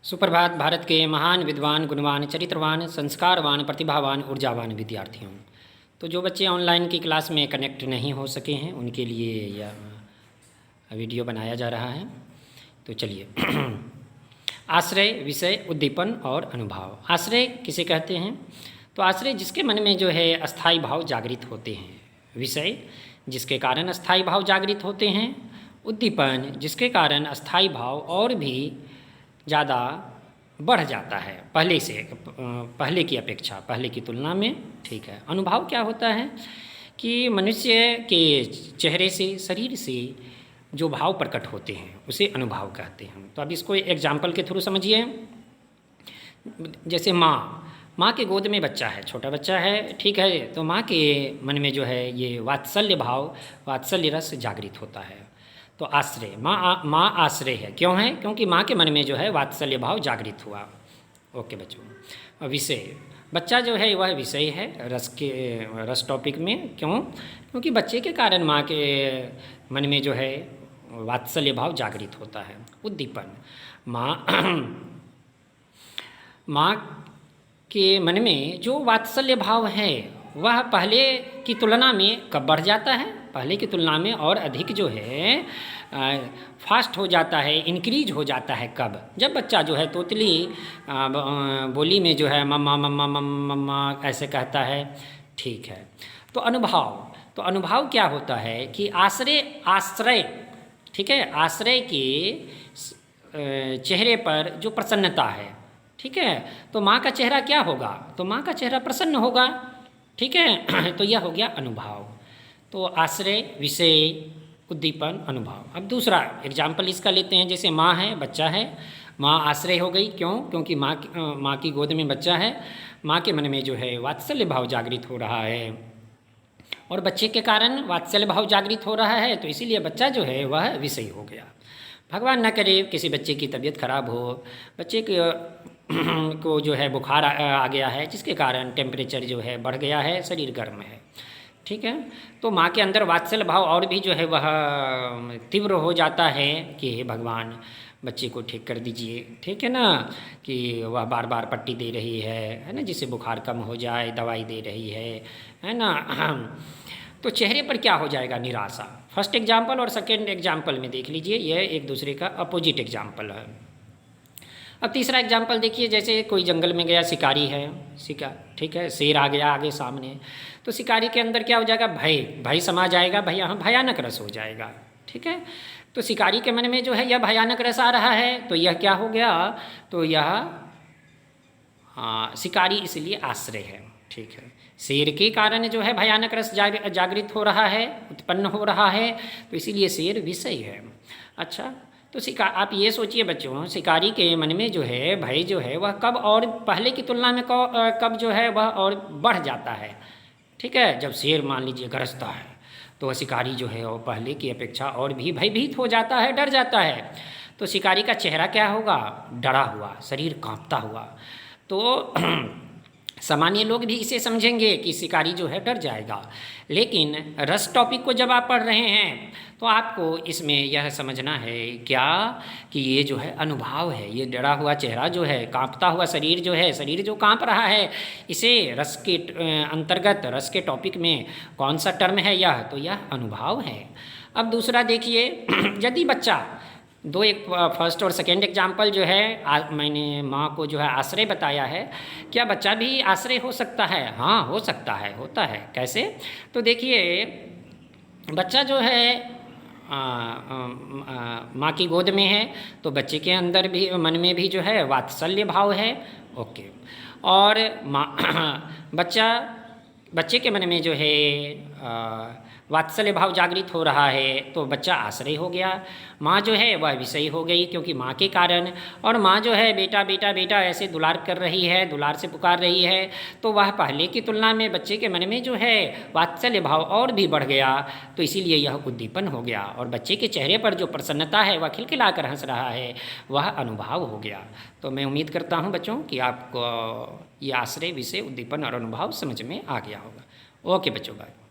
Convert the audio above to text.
सुप्रभात भारत के महान विद्वान गुणवान चरित्रवान संस्कारवान प्रतिभावान ऊर्जावान विद्यार्थियों। तो जो बच्चे ऑनलाइन की क्लास में कनेक्ट नहीं हो सके हैं उनके लिए यह वीडियो बनाया जा रहा है। तो चलिए आश्रय, विषय, उद्दीपन और अनुभाव। आश्रय किसे कहते हैं? तो आश्रय जिसके मन में जो है अस्थायी भाव जागृत होते हैं। विषय जिसके कारण अस्थायी भाव जागृत होते हैं। उद्दीपन जिसके कारण अस्थायी भाव और भी ज़्यादा बढ़ जाता है पहले की अपेक्षा, पहले की तुलना में। ठीक है। अनुभाव क्या होता है कि मनुष्य के चेहरे से, शरीर से जो भाव प्रकट होते हैं उसे अनुभाव कहते हैं। तो अब इसको एग्जाम्पल के थ्रू समझिए। जैसे माँ के गोद में बच्चा है, छोटा बच्चा है, ठीक है। तो माँ के मन में जो है ये वात्सल्य भाव, वात्सल्य रस जागृत होता है। तो आश्रय, माँ आश्रय है। क्यों है? क्योंकि माँ के मन में जो है वात्सल्य भाव जागृत हुआ। ओके बच्चों। विषय, बच्चा जो है वह विषय है रस टॉपिक में। क्यों? क्योंकि बच्चे के कारण माँ के मन में जो है वात्सल्य भाव जागृत होता है। उद्दीपन, माँ के मन में जो वात्सल्य भाव है वह पहले की तुलना में कब बढ़ जाता है? पहले की तुलना में और अधिक जो है फास्ट हो जाता है, इंक्रीज हो जाता है। कब? जब बच्चा जो है तोतली बोली में जो है मम्मा मम्मा मम्मा ऐसे कहता है। ठीक है। तो अनुभाव क्या होता है कि आश्रय, ठीक है, आश्रय के चेहरे पर जो प्रसन्नता है, ठीक है, तो माँ का चेहरा क्या होगा? तो माँ का चेहरा प्रसन्न होगा। ठीक है। तो यह हो गया अनुभाव। तो आश्रय, विषय, उद्दीपन, अनुभाव। अब दूसरा एग्जाम्पल इसका लेते हैं। जैसे माँ है, बच्चा है, माँ आश्रय हो गई। क्यों? क्योंकि माँ की गोद में बच्चा है, माँ के मन में जो है वात्सल्य भाव जागृत हो रहा है और बच्चे के कारण वात्सल्य भाव जागृत हो रहा है, तो इसीलिए बच्चा जो है वह विषय हो गया। भगवान न करे किसी बच्चे की तबीयत खराब हो, बच्चे को जो है बुखार आ गया है, जिसके कारण टेम्परेचर जो है बढ़ गया है, शरीर गर्म है। ठीक है। तो माँ के अंदर वात्सल्य भाव और भी जो है वह तीव्र हो जाता है कि हे भगवान बच्चे को ठीक कर दीजिए। ठीक है ना, कि वह बार बार पट्टी दे रही है ना, जिससे बुखार कम हो जाए, दवाई दे रही है ना। तो चेहरे पर क्या हो जाएगा? निराशा। फर्स्ट एग्जाम्पल और सेकेंड एग्जाम्पल में देख लीजिए, यह एक दूसरे का अपोजिट एग्जाम्पल है। अब तीसरा एग्जाम्पल देखिए। जैसे कोई जंगल में गया, शिकारी है, ठीक है, शेर आ गया आगे सामने। तो शिकारी के अंदर क्या हो जाएगा? भय समा जाएगा, भयानक रस हो जाएगा। ठीक है। तो शिकारी के मन में जो है यह भयानक रस आ रहा है, तो यह क्या हो गया? तो यह शिकारी इसलिए आश्रय है। ठीक है। शेर के कारण जो है भयानक रस जागृत हो रहा है, उत्पन्न हो रहा है, तो इसीलिए शेर विषय है। अच्छा, तो आप ये सोचिए बच्चों, शिकारी के मन में जो है भय जो है वह कब और पहले की तुलना में कब जो है वह और बढ़ जाता है। ठीक है। जब शेर मान लीजिए गरजता है तो वह शिकारी जो है वो पहले की अपेक्षा और भी भयभीत हो जाता है, डर जाता है। तो शिकारी का चेहरा क्या होगा? डरा हुआ, शरीर कांपता हुआ। तो सामान्य लोग भी इसे समझेंगे कि शिकारी जो है डर जाएगा, लेकिन रस टॉपिक को जब आप पढ़ रहे हैं तो आपको इसमें यह समझना है क्या कि ये जो है अनुभाव है। ये डरा हुआ चेहरा जो है, कांपता हुआ शरीर जो है, शरीर जो कांप रहा है, इसे रस के अंतर्गत, रस के टॉपिक में कौन सा टर्म है यह? तो यह अनुभाव है। अब दूसरा देखिए, यदि बच्चा एक फर्स्ट और सेकेंड एग्जाम्पल जो है मैंने माँ को जो है आश्रय बताया है, क्या बच्चा भी आश्रय हो सकता है? हाँ, हो सकता है, होता है। कैसे? तो देखिए, बच्चा जो है माँ की गोद में है, तो बच्चे के अंदर भी, मन में भी जो है वात्सल्य भाव है। ओके। और बच्चे के मन में जो है वात्सल्य भाव जागृत हो रहा है, तो बच्चा आश्रय हो गया। माँ जो है वह विषय हो गई, क्योंकि माँ के कारण, और माँ जो है बेटा बेटा बेटा ऐसे दुलार कर रही है, दुलार से पुकार रही है, तो वह पहले की तुलना में बच्चे के मन में जो है वात्सल्य भाव और भी बढ़ गया, तो इसीलिए यह उद्दीपन हो गया। और बच्चे के चेहरे पर जो प्रसन्नता है, वह खिलखिला कर हंस रहा है, वह अनुभाव हो गया। तो मैं उम्मीद करता हूँ बच्चों कि आपको ये आश्रय, विषय, उद्दीपन और अनुभाव समझ में आ गया होगा। ओके बच्चों, बाय।